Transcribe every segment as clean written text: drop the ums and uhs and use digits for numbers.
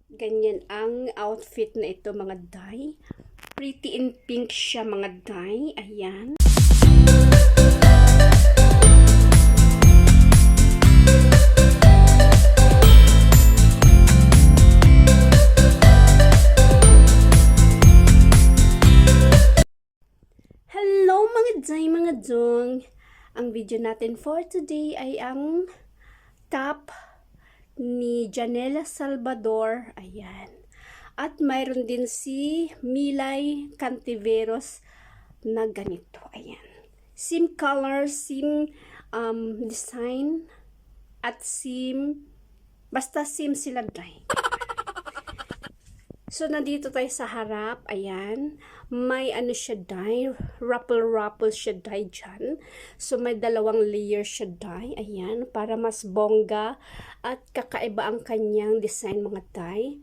Ganyan ang outfit na ito mga day. Pretty in pink siya mga day. Ayan. Hello mga day, mga dong. Ang video natin for today ay ang top ni Janela Salvador. Ayan. At mayroon din si Milay Cantiveros na ganito. Ayan. Same color, same design, at same, basta same sila dry. So, nandito tayo sa harap. Ayan. May ano siya dye. Ruffle siya dye dyan. So, may dalawang layer siya dye. Ayan. Para mas bongga at kakaiba ang kanyang design mga dye.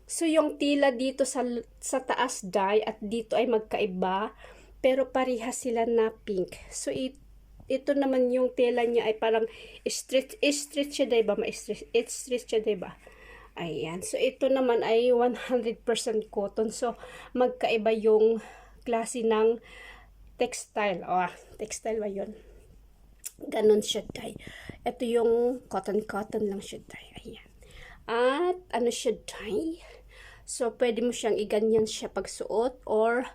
So, yung tila dito sa taas dye at dito ay magkaiba. Pero parehas sila na pink. So, ito naman yung tela niya ay parang stretch siya, diba? Stretch siya, diba? Ayan. So, ito naman ay 100% cotton. So, magkaiba yung klase ng textile. Textile ba yun? Ganon siya dye. Ito yung cotton lang siya dye. Ayan. At, ano siya dye? So, pwede mo siyang iganyan siya pagsuot or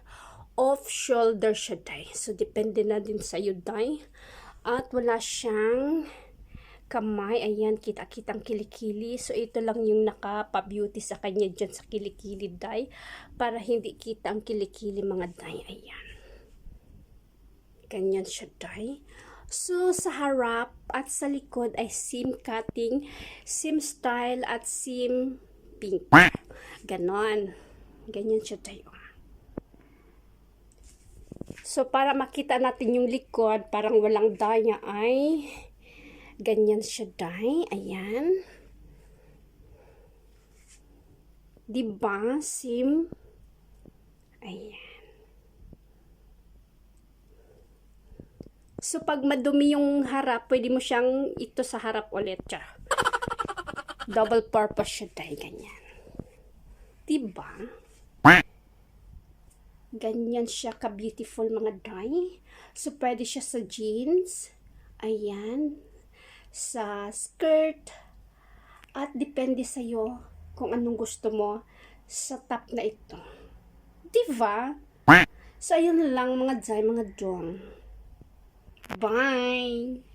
off-shoulder siya dye. So, depende na din sa iyo dye. At, wala siyang kamay. Ayan, kita-kitang kilikili. So, ito lang yung nakapa-beauty sa kanya dyan sa kilikili dye. Para hindi kita ang kilikili mga dye. Ayan. Ganyan siya dye. So, sa harap at sa likod ay seam cutting, seam style at seam pink. Ganon. Ganyan siya dye. So, para makita natin yung likod, parang walang dye niya ay ganyan siya dye. Ayan. Diba? Seam. Ayan. So, pag madumi yung harap, pwede mo siyang ito sa harap ulit. Double purpose siya dye. Ganyan. Diba? Ganyan siya ka-beautiful mga dye. So, pwede siya sa jeans. Ayan. Sa skirt, at depende sa'yo kung anong gusto mo sa top na ito. Diba? So, ayun lang mga day, mga dong. Bye!